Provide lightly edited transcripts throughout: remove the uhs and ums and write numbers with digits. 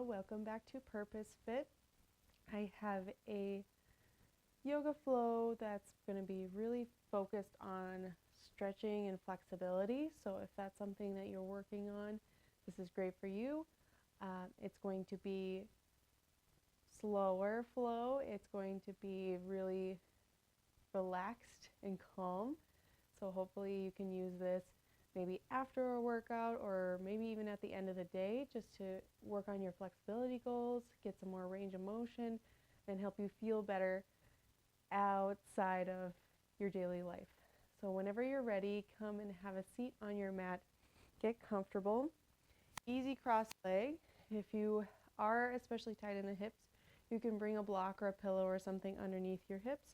Welcome back to Purpose Fit. I have a yoga flow that's going to be really focused on stretching and flexibility. So if that's something that you're working on, this is great for you. It's going to be slower flow. It's going to be really relaxed and calm. So hopefully you can use this maybe after a workout or maybe even at the end of the day, just to work on your flexibility goals, get some more range of motion, and help you feel better outside of your daily life. So whenever you're ready, come and have a seat on your mat. Get comfortable. Easy cross leg. If you are especially tight in the hips, you can bring a block or a pillow or something underneath your hips.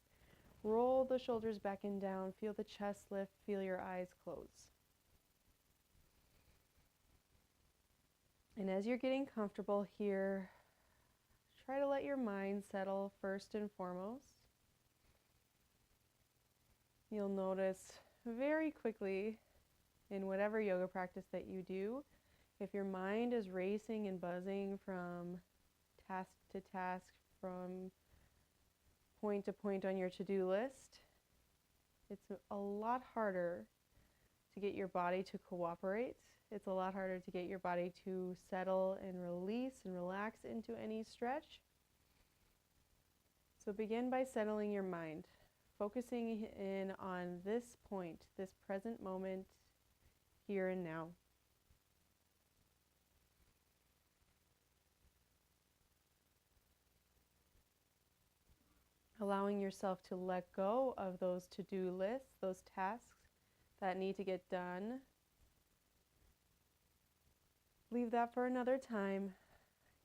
Roll the shoulders back and down. Feel the chest lift. Feel your eyes close. And as you're getting comfortable here, try to let your mind settle first and foremost. You'll notice very quickly in whatever yoga practice that you do, if your mind is racing and buzzing from task to task, from point to point on your to-do list, it's a lot harder to get your body to cooperate. It's a lot harder to get your body to settle and release and relax into any stretch. So begin by settling your mind, focusing in on this point, this present moment, here and now. Allowing yourself to let go of those to-do lists, those tasks that need to get done. Leave that for another time.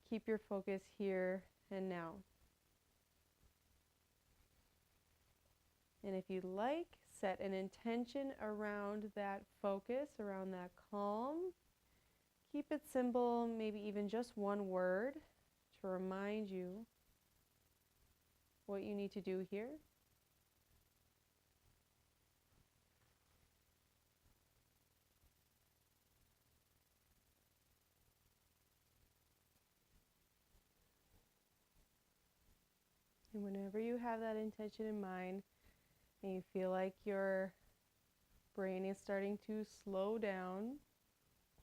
Keep your focus here and now. And if you'd like, set an intention around that focus, around that calm. Keep it simple, maybe even just one word to remind you what you need to do here. And whenever you have that intention in mind, and you feel like your brain is starting to slow down,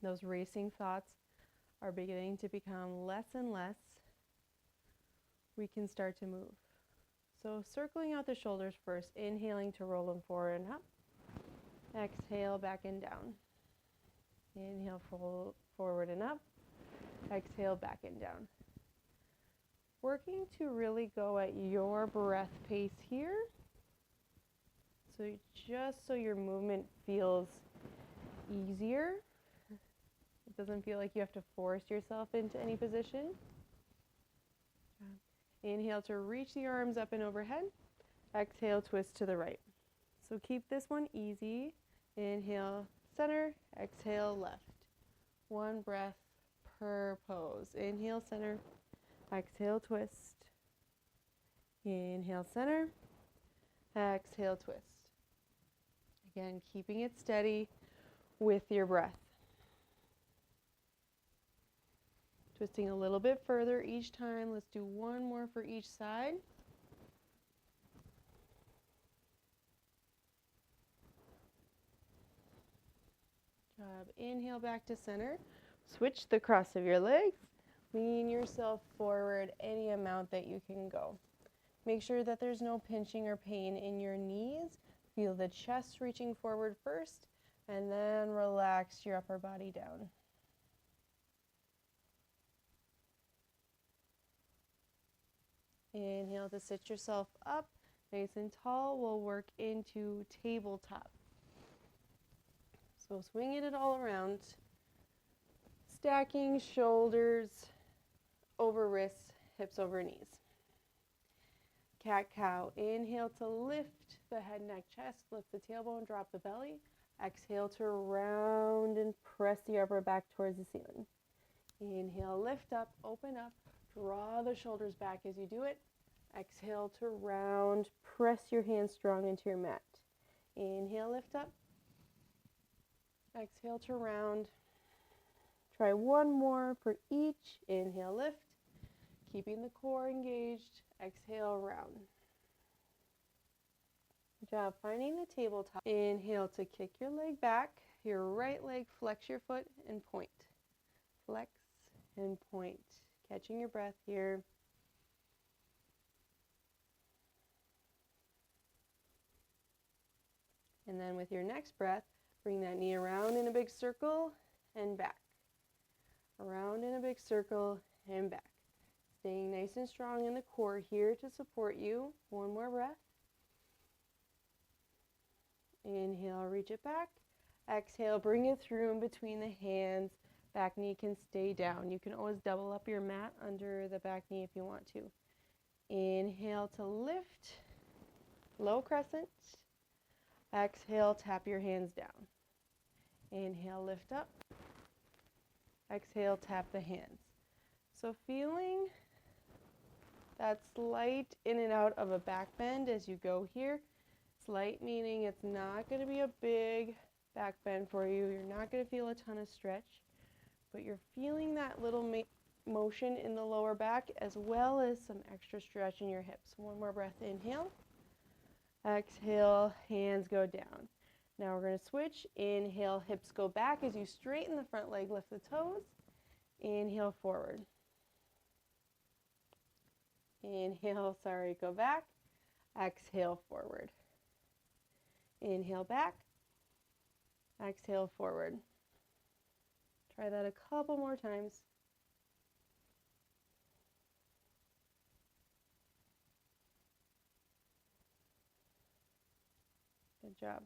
those racing thoughts are beginning to become less and less, we can start to move. So circling out the shoulders first, inhaling to roll them forward and up. Exhale, back and down. Inhale, forward and up. Exhale, back and down. Working to really go at your breath pace here. So just so your movement feels easier. It doesn't feel like you have to force yourself into any position. Inhale to reach the arms up and overhead. Exhale, twist to the right. So keep this one easy. Inhale, center. Exhale, left. One breath per pose. Inhale, center. Exhale, twist. Inhale, center. Exhale, twist. Again, keeping it steady with your breath. Twisting a little bit further each time. Let's do one more for each side. Job. Inhale back to center. Switch the cross of your legs. Lean yourself forward any amount that you can go. Make sure that there's no pinching or pain in your knees. Feel the chest reaching forward first, and then relax your upper body down. Inhale to sit yourself up, nice and tall. We'll work into tabletop. So swinging it all around, stacking shoulders over wrists, hips over knees. Cat-cow. Inhale to lift the head, neck, chest, lift the tailbone, drop the belly. Exhale to round and press the upper back towards the ceiling. Inhale, lift up, open up, draw the shoulders back as you do it. Exhale to round, press your hands strong into your mat. Inhale, lift up. Exhale to round. Try one more for each. Inhale, lift, keeping the core engaged. Exhale, round. Good job finding the tabletop. Inhale to kick your leg back. Your right leg, flex your foot and point. Flex and point. Catching your breath here. And then with your next breath, bring that knee around in a big circle and back. Around in a big circle and back. Staying nice and strong in the core here to support you. One more breath. Inhale, reach it back. Exhale, bring it through in between the hands. Back knee can stay down. You can always double up your mat under the back knee if you want to. Inhale to lift. Low crescent. Exhale, tap your hands down. Inhale, lift up. Exhale, tap the hands. So feeling that slight in and out of a back bend as you go here. Slight meaning it's not going to be a big back bend for you. You're not going to feel a ton of stretch, but you're feeling that little motion in the lower back as well as some extra stretch in your hips. One more breath, inhale. Exhale, hands go down. Now we're going to switch. Inhale, hips go back as you straighten the front leg, lift the toes. Inhale, forward. Inhale, go back. Exhale, forward. Inhale, back. Exhale, forward. Try that a couple more times. Good job.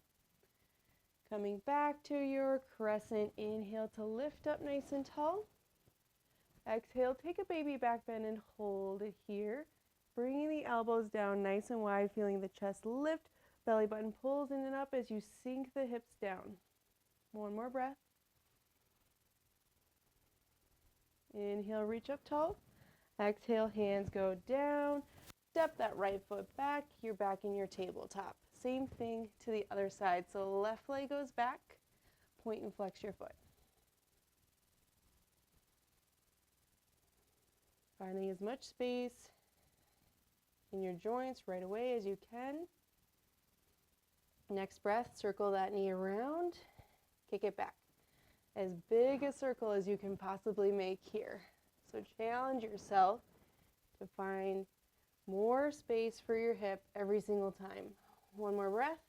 Coming back to your crescent. Inhale to lift up nice and tall. Exhale, take a baby back bend and hold it here. Bringing the elbows down nice and wide, feeling the chest lift. Belly button pulls in and up as you sink the hips down. One more breath. Inhale, reach up tall. Exhale, hands go down. Step that right foot back. You're back in your tabletop. Same thing to the other side. So left leg goes back. Point and flex your foot. Finding as much space in your joints right away as you can. Next breath, circle that knee around. Kick it back. As big a circle as you can possibly make here. So challenge yourself to find more space for your hip every single time. One more breath.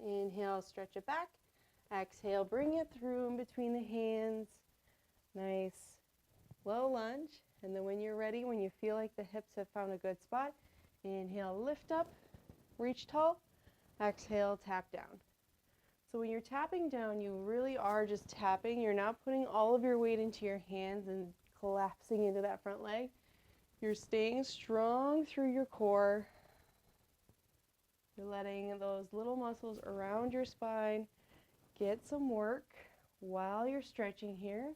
Inhale, stretch it back. Exhale, bring it through in between the hands. Nice low lunge. And then when you're ready, when you feel like the hips have found a good spot, inhale, lift up, reach tall. Exhale, tap down. So when you're tapping down, you really are just tapping. You're not putting all of your weight into your hands and collapsing into that front leg. You're staying strong through your core. You're letting those little muscles around your spine get some work while you're stretching here.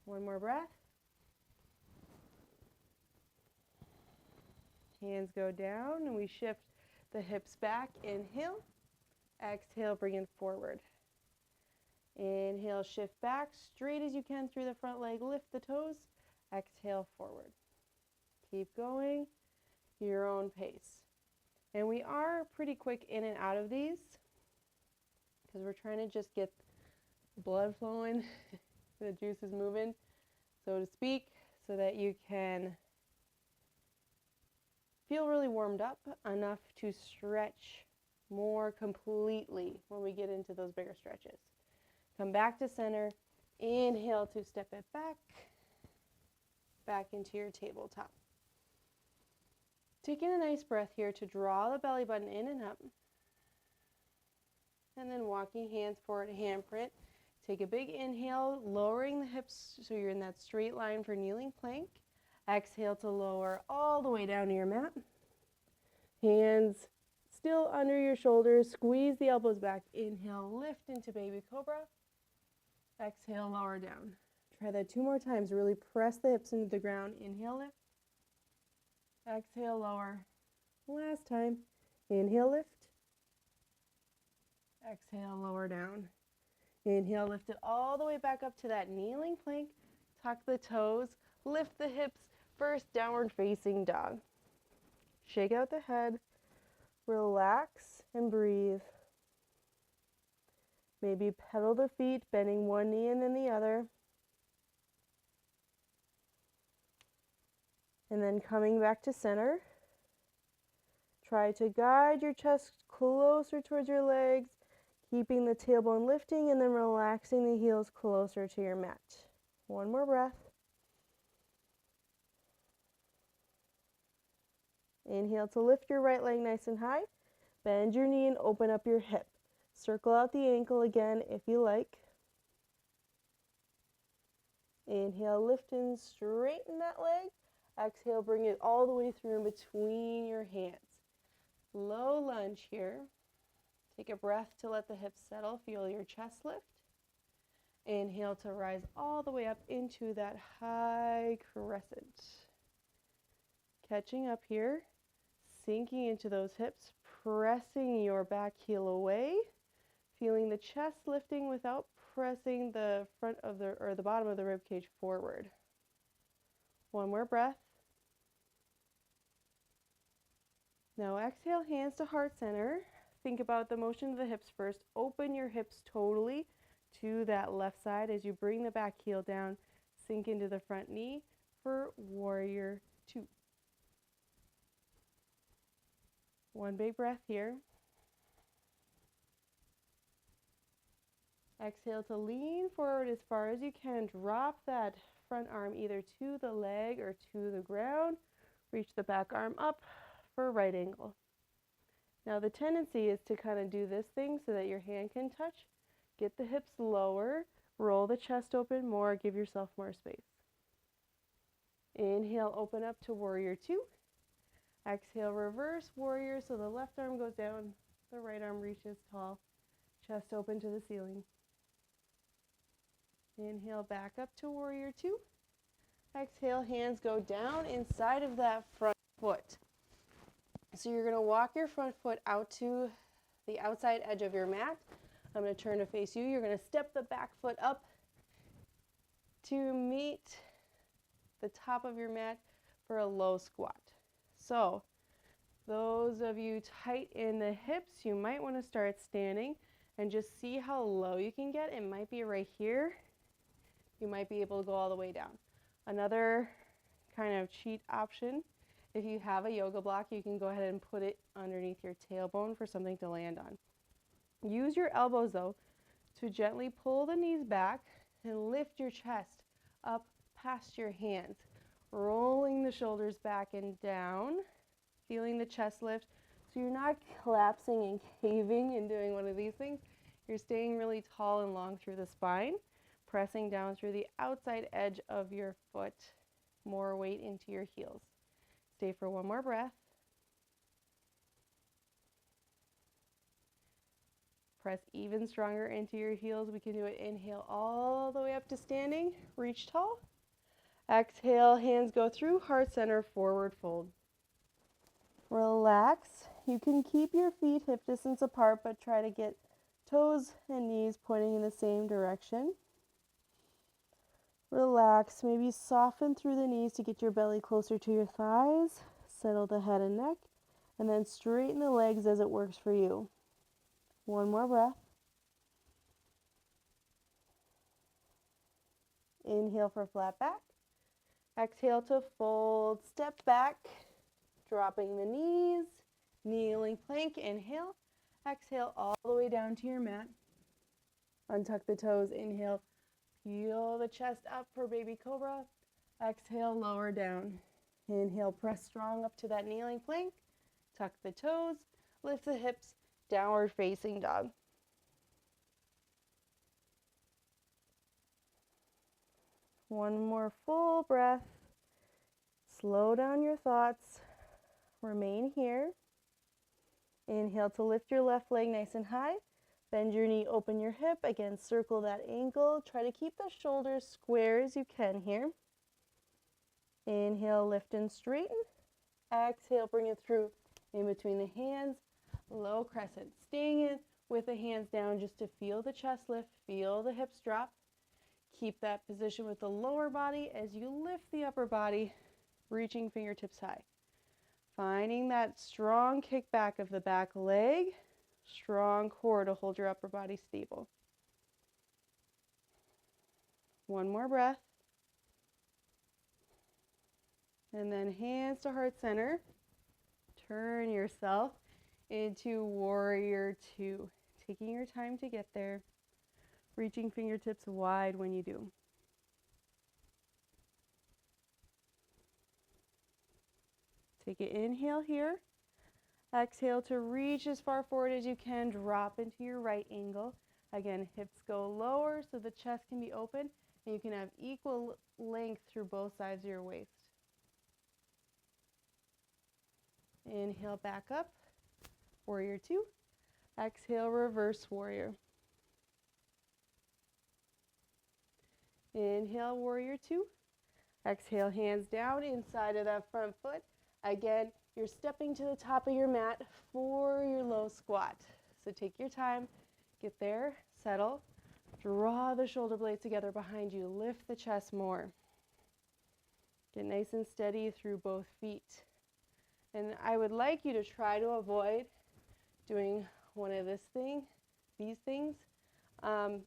One more breath. Hands go down and we shift the hips back. Inhale. Exhale, bring it forward. Inhale, shift back, straight as you can through the front leg. Lift the toes. Exhale, forward. Keep going, your own pace. And we are pretty quick in and out of these because we're trying to just get the blood flowing, the juices moving, so to speak, so that you can feel really warmed up enough to stretch more completely when we get into those bigger stretches. Come back to center. Inhale to step it back into your tabletop. Taking a nice breath here to draw the belly button in and up. And then walking hands forward, handprint. Take a big inhale, lowering the hips so you're in that straight line for kneeling plank. Exhale to lower all the way down to your mat. Hands still under your shoulders. Squeeze the elbows back. Inhale, lift into baby cobra. Exhale, lower down. Try that 2 more times. Really press the hips into the ground. Inhale, lift. Exhale, lower. Last time. Inhale, lift. Exhale, lower down. Inhale, lift it all the way back up to that kneeling plank. Tuck the toes, lift the hips. First, downward facing dog. Shake out the head, relax and breathe. Maybe pedal the feet, bending one knee and then the other. And then coming back to center. Try to guide your chest closer towards your legs, keeping the tailbone lifting and then relaxing the heels closer to your mat. One more breath. Inhale to lift your right leg nice and high. Bend your knee and open up your hip. Circle out the ankle again if you like. Inhale, lift and straighten that leg. Exhale, bring it all the way through in between your hands. Low lunge here. Take a breath to let the hips settle. Feel your chest lift. Inhale to rise all the way up into that high crescent. Catching up here, sinking into those hips, pressing your back heel away, feeling the chest lifting without pressing the front of the bottom of the rib cage forward. One more breath. Now exhale, hands to heart center. Think about the motion of the hips first. Open your hips totally to that left side as you bring the back heel down. Sink into the front knee for warrior two. One big breath here. Exhale to lean forward as far as you can. Drop that front arm either to the leg or to the ground. Reach the back arm up for a right angle. Now the tendency is to kind of do this thing so that your hand can touch. Get the hips lower, roll the chest open more, give yourself more space. Inhale, open up to warrior two. Exhale, reverse warrior, so the left arm goes down, the right arm reaches tall, chest open to the ceiling. Inhale, back up to warrior two. Exhale, hands go down inside of that front foot. So you're going to walk your front foot out to the outside edge of your mat. I'm going to turn to face you. You're going to step the back foot up to meet the top of your mat for a low squat. So those of you tight in the hips, you might want to start standing and just see how low you can get. It might be right here. You might be able to go all the way down. Another kind of cheat option, if you have a yoga block, you can go ahead and put it underneath your tailbone for something to land on. Use your elbows though to gently pull the knees back and lift your chest up past your hands, rolling the shoulders back and down, feeling the chest lift. So you're not collapsing and caving and doing one of these things. You're staying really tall and long through the spine, pressing down through the outside edge of your foot, more weight into your heels. Stay for one more breath. Press even stronger into your heels. We can do it. Inhale all the way up to standing. Reach tall. Exhale, hands go through heart center, forward fold. Relax. You can keep your feet hip distance apart, but try to get toes and knees pointing in the same direction. Relax. Maybe soften through the knees to get your belly closer to your thighs. Settle the head and neck, and then straighten the legs as it works for you. One more breath. Inhale for flat back. Exhale to fold, step back, dropping the knees, kneeling plank. Inhale. Exhale all the way down to your mat. Untuck the toes. Inhale. Peel the chest up for baby cobra. Exhale, lower down. Inhale, press strong up to that kneeling plank. Tuck the toes, lift the hips, downward facing dog. One more full breath. Slow down your thoughts. Remain here. Inhale to lift your left leg nice and high. Bend your knee, open your hip. Again, circle that ankle. Try to keep the shoulders square as you can here. Inhale, lift and straighten. Exhale, bring it through in between the hands. Low crescent. Staying in with the hands down just to feel the chest lift, feel the hips drop. Keep that position with the lower body as you lift the upper body, reaching fingertips high. Finding that strong kick back of the back leg, strong core to hold your upper body stable. One more breath. And then hands to heart center. Turn yourself into warrior two. Taking your time to get there. Reaching fingertips wide when you do. Take an inhale here. Exhale to reach as far forward as you can. Drop into your right angle. Again, hips go lower so the chest can be open and you can have equal length through both sides of your waist. Inhale back up. Warrior two. Exhale, reverse warrior. Inhale, warrior two. Exhale, hands down inside of that front foot. Again, you're stepping to the top of your mat for your low squat. So take your time, get there, settle, draw the shoulder blades together behind you, lift the chest more. Get nice and steady through both feet. And I would like you to try to avoid doing one of these things, not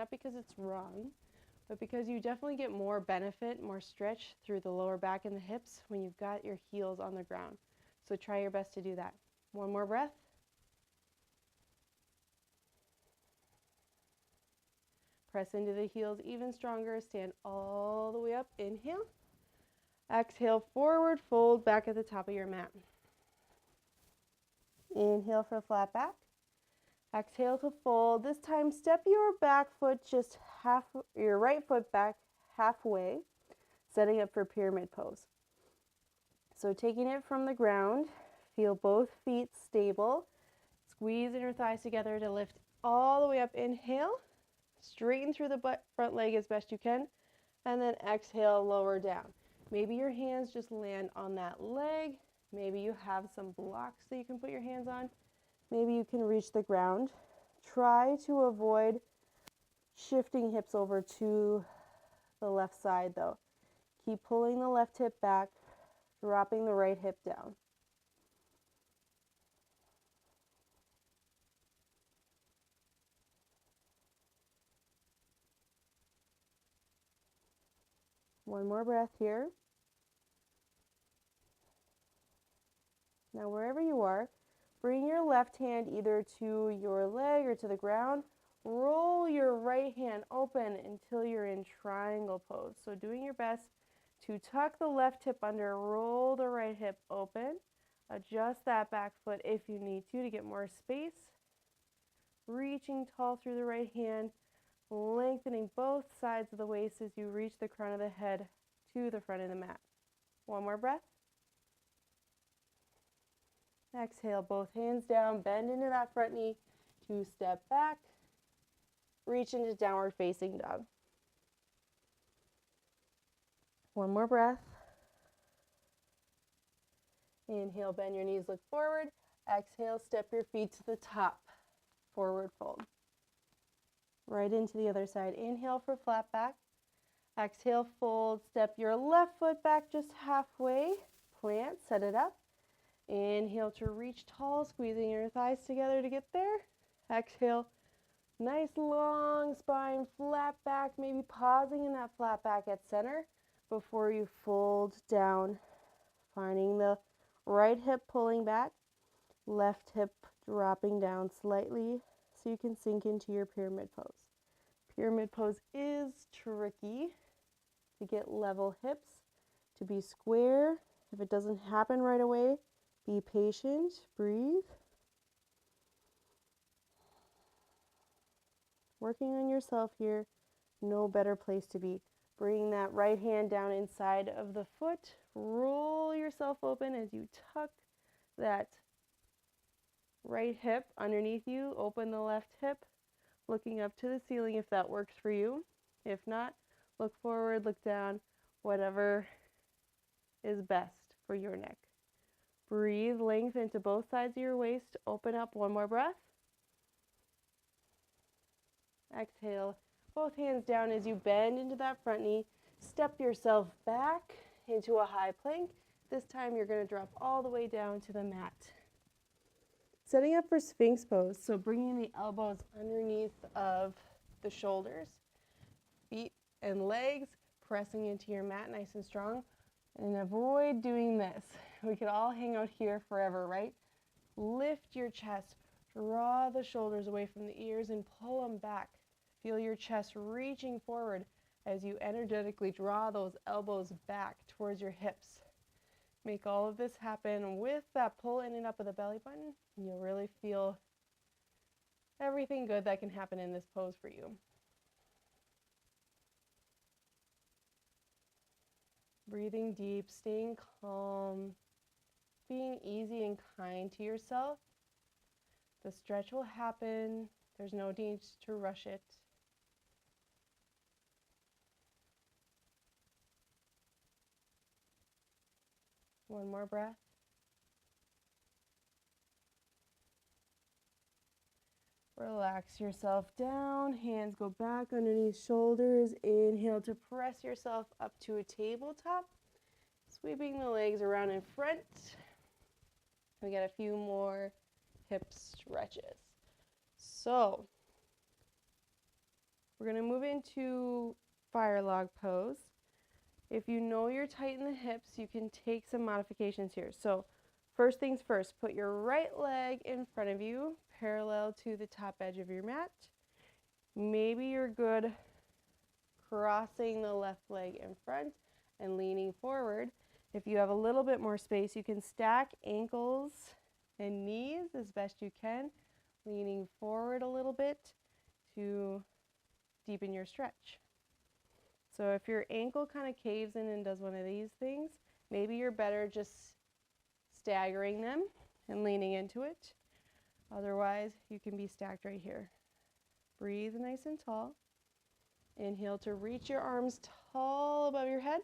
because it's wrong, but because you definitely get more benefit, more stretch through the lower back and the hips when you've got your heels on the ground. So try your best to do that. One more breath. Press into the heels even stronger. Stand all the way up. Inhale. Exhale, forward fold back at the top of your mat. Inhale for flat back. Exhale to fold. This time, step your back foot your right foot back halfway, setting up for pyramid pose. So taking it from the ground, feel both feet stable. Squeeze inner thighs together to lift all the way up. Inhale, straighten through the front leg as best you can, and then exhale, lower down. Maybe your hands just land on that leg. Maybe you have some blocks that you can put your hands on. Maybe you can reach the ground. Try to avoid shifting hips over to the left side though. Keep pulling the left hip back, dropping the right hip down. One more breath here. Now wherever you are, bring your left hand either to your leg or to the ground. Roll your right hand open until you're in triangle pose. So doing your best to tuck the left hip under, roll the right hip open. Adjust that back foot if you need to get more space. Reaching tall through the right hand, lengthening both sides of the waist as you reach the crown of the head to the front of the mat. One more breath. Exhale, both hands down, bend into that front knee, 2 step back, reach into downward facing dog. One more breath. Inhale, bend your knees, look forward. Exhale, step your feet to the top, forward fold. Right into the other side. Inhale for flat back. Exhale, fold, step your left foot back just halfway, plant, set it up. Inhale to reach tall, squeezing your thighs together to get there. Exhale, nice long spine, flat back, maybe pausing in that flat back at center before you fold down, finding the right hip pulling back, left hip dropping down slightly so you can sink into your pyramid pose. Pyramid pose is tricky to get level hips, to be square. If it doesn't happen right away, be patient, breathe. Working on yourself here, no better place to be. Bring that right hand down inside of the foot. Roll yourself open as you tuck that right hip underneath you. Open the left hip, looking up to the ceiling if that works for you. If not, look forward, look down, whatever is best for your neck. Breathe, lengthen into both sides of your waist. Open up, one more breath. Exhale, both hands down as you bend into that front knee. Step yourself back into a high plank. This time you're going to drop all the way down to the mat. Setting up for Sphinx pose, so bringing the elbows underneath of the shoulders, feet and legs, pressing into your mat nice and strong. And avoid doing this. We could all hang out here forever, right? Lift your chest, draw the shoulders away from the ears and pull them back. Feel your chest reaching forward as you energetically draw those elbows back towards your hips. Make all of this happen with that pull in and up of the belly button, and you'll really feel everything good that can happen in this pose for you. Breathing deep, staying calm, being easy and kind to yourself. The stretch will happen. There's no need to rush it. One more breath. Relax yourself down. Hands go back underneath shoulders. Inhale to press yourself up to a tabletop. Sweeping the legs around in front. We got a few more hip stretches. So we're going to move into fire log pose. If you know you're tight in the hips, you can take some modifications here. So first things first, put your right leg in front of you, parallel to the top edge of your mat. Maybe you're good crossing the left leg in front and leaning forward. If you have a little bit more space, you can stack ankles and knees as best you can, leaning forward a little bit to deepen your stretch. So if your ankle kind of caves in and does one of these things, maybe you're better just staggering them and leaning into it. Otherwise, you can be stacked right here. Breathe nice and tall. Inhale to reach your arms tall above your head.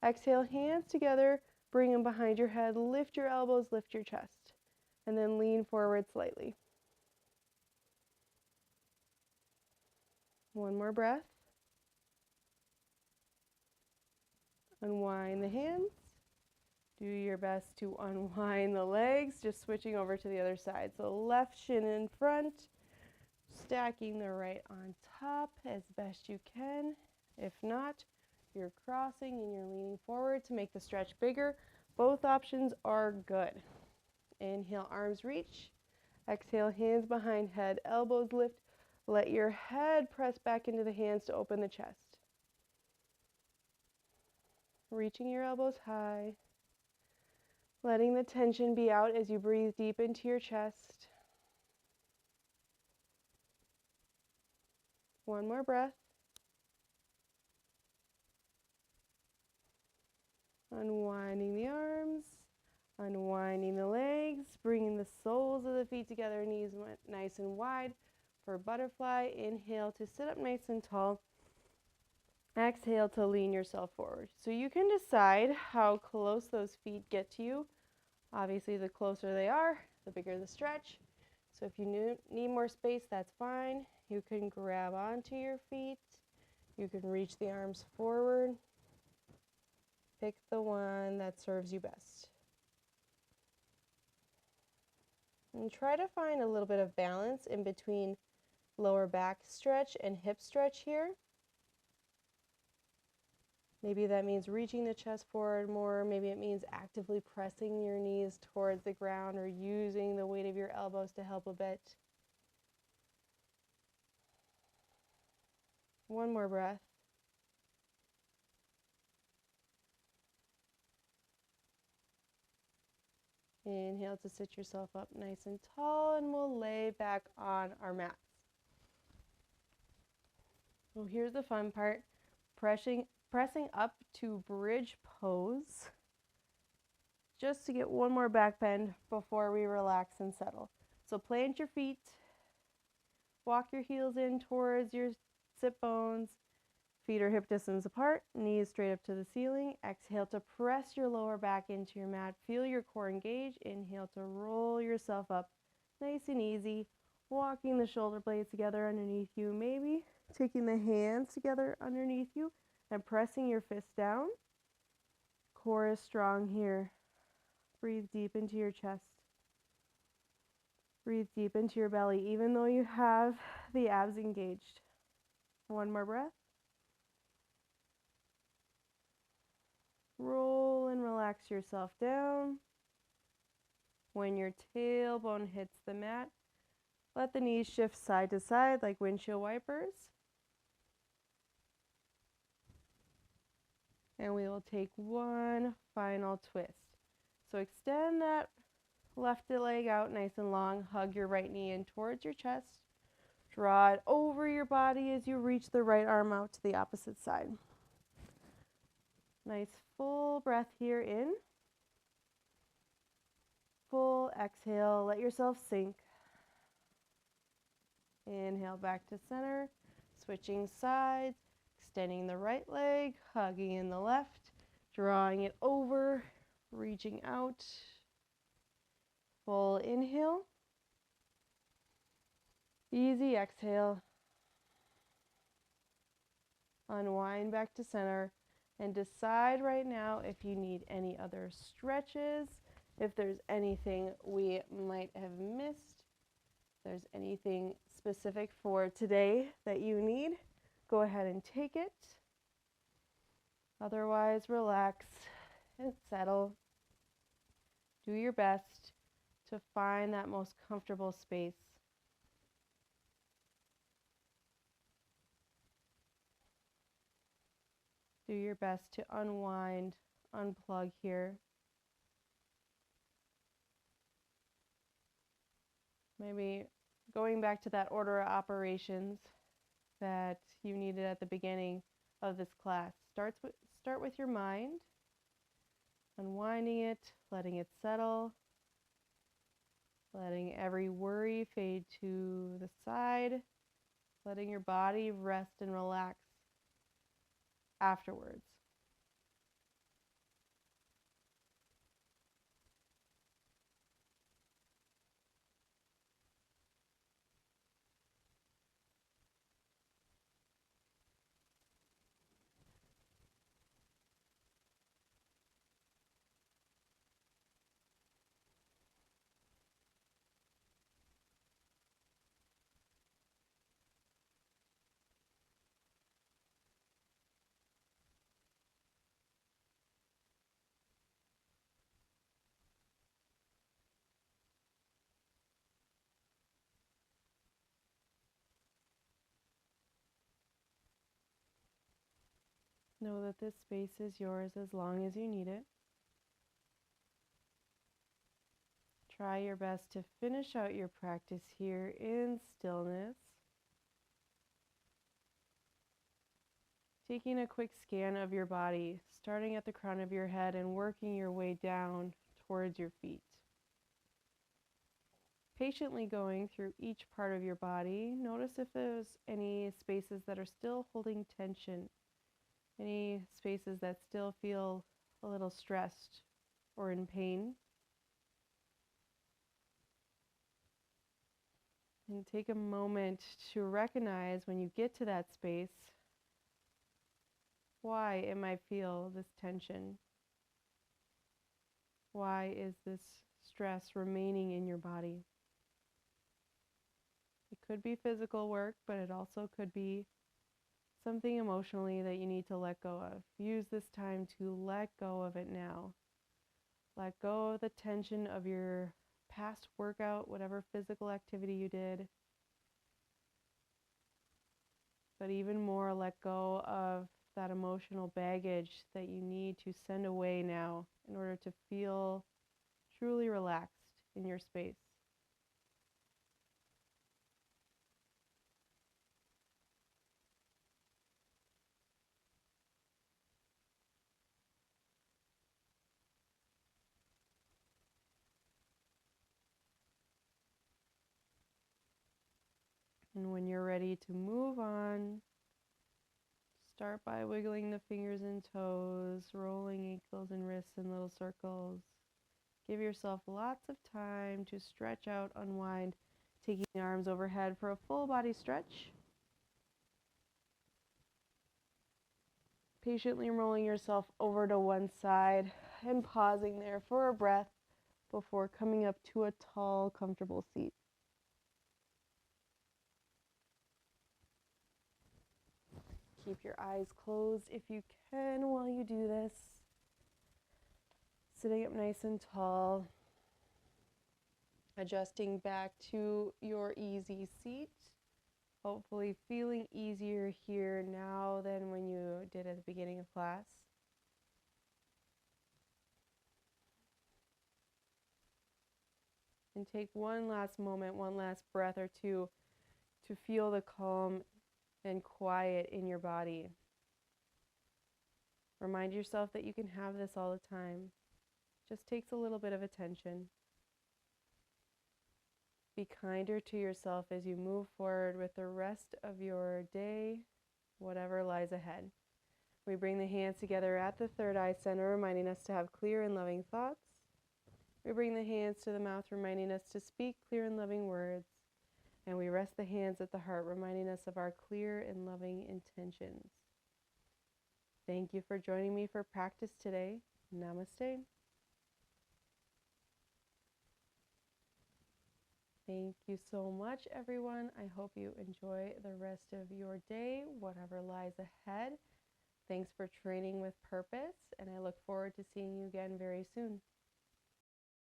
Exhale, hands together, bring them behind your head, lift your elbows, lift your chest, and then lean forward slightly. One more breath. Unwind the hands. Do your best to unwind the legs, just switching over to the other side. So left shin in front, stacking the right on top as best you can. If not, you're crossing and you're leaning forward to make the stretch bigger. Both options are good. Inhale, arms reach. Exhale, hands behind head, elbows lift. Let your head press back into the hands to open the chest. Reaching your elbows high. Letting the tension be out as you breathe deep into your chest. One more breath. Unwinding the arms, unwinding the legs, bringing the soles of the feet together, knees nice and wide. For butterfly, inhale to sit up nice and tall. Exhale to lean yourself forward. So you can decide how close those feet get to you. Obviously, the closer they are, the bigger the stretch. So if you need more space, that's fine. You can grab onto your feet. You can reach the arms forward. Pick the one that serves you best. And try to find a little bit of balance in between lower back stretch and hip stretch here. Maybe that means reaching the chest forward more. Maybe it means actively pressing your knees towards the ground or using the weight of your elbows to help a bit. One more breath. Inhale to sit yourself up nice and tall, and we'll lay back on our mats. Well, here's the fun part. Pressing up to bridge pose, just to get one more back bend before we relax and settle. So plant your feet, walk your heels in towards your sit bones, Feet are hip distance apart, knees straight up to the ceiling. Exhale to press your lower back into your mat. Feel your core engage. Inhale to roll yourself up. Nice and easy. Walking the shoulder blades together underneath you. Maybe taking the hands together underneath you and pressing your fists down. Core is strong here. Breathe deep into your chest. Breathe deep into your belly, even though you have the abs engaged. One more breath. Roll and relax yourself down. When your tailbone hits the mat, let the knees shift side to side like windshield wipers. And we will take one final twist. So extend that left leg out nice and long. Hug your right knee in towards your chest. Draw it over your body as you reach the right arm out to the opposite side. Nice full breath here in. Full exhale. Let yourself sink. Inhale back to center. Switching sides. Extending the right leg. Hugging in the left. Drawing it over. Reaching out. Full inhale. Easy exhale. Unwind back to center. And decide right now if you need any other stretches, if there's anything we might have missed, if there's anything specific for today that you need, go ahead and take it. Otherwise, relax and settle. Do your best to find that most comfortable space. Do your best to unwind, unplug here. Maybe going back to that order of operations that you needed at the beginning of this class. Start with your mind, unwinding it, letting it settle, letting every worry fade to the side, letting your body rest and relax afterwards. Know that this space is yours as long as you need it. Try your best to finish out your practice here in stillness. Taking a quick scan of your body, starting at the crown of your head and working your way down towards your feet. Patiently going through each part of your body. Notice if there's any spaces that are still holding tension, any spaces that still feel a little stressed or in pain. And take a moment to recognize when you get to that space, why it might feel this tension. Why is this stress remaining in your body? It could be physical work, but it also could be something emotionally that you need to let go of. Use this time to let go of it now. Let go of the tension of your past workout, whatever physical activity you did. But even more, let go of that emotional baggage that you need to send away now in order to feel truly relaxed in your space. And when you're ready to move on, Start by wiggling the fingers and toes, rolling ankles and wrists in little circles. Give yourself lots of time to stretch out, unwind, taking the arms overhead for a full body stretch. Patiently rolling yourself over to one side and pausing there for a breath before coming up to a tall, comfortable seat. Keep your eyes closed if you can while you do this. Sitting up nice and tall. Adjusting back to your easy seat. Hopefully feeling easier here now than when you did at the beginning of class. And take one last moment, one last breath or two to feel the calm and quiet in your body. Remind yourself that you can have this all the time. Just takes a little bit of attention. Be kinder to yourself as you move forward with the rest of your day, whatever lies ahead. We bring the hands together at the third eye center, reminding us to have clear and loving thoughts. We bring the hands to the mouth, reminding us to speak clear and loving words. And we rest the hands at the heart, reminding us of our clear and loving intentions. Thank you for joining me for practice today. Namaste. Thank you so much, everyone. I hope you enjoy the rest of your day, whatever lies ahead. Thanks for training with purpose, and I look forward to seeing you again very soon.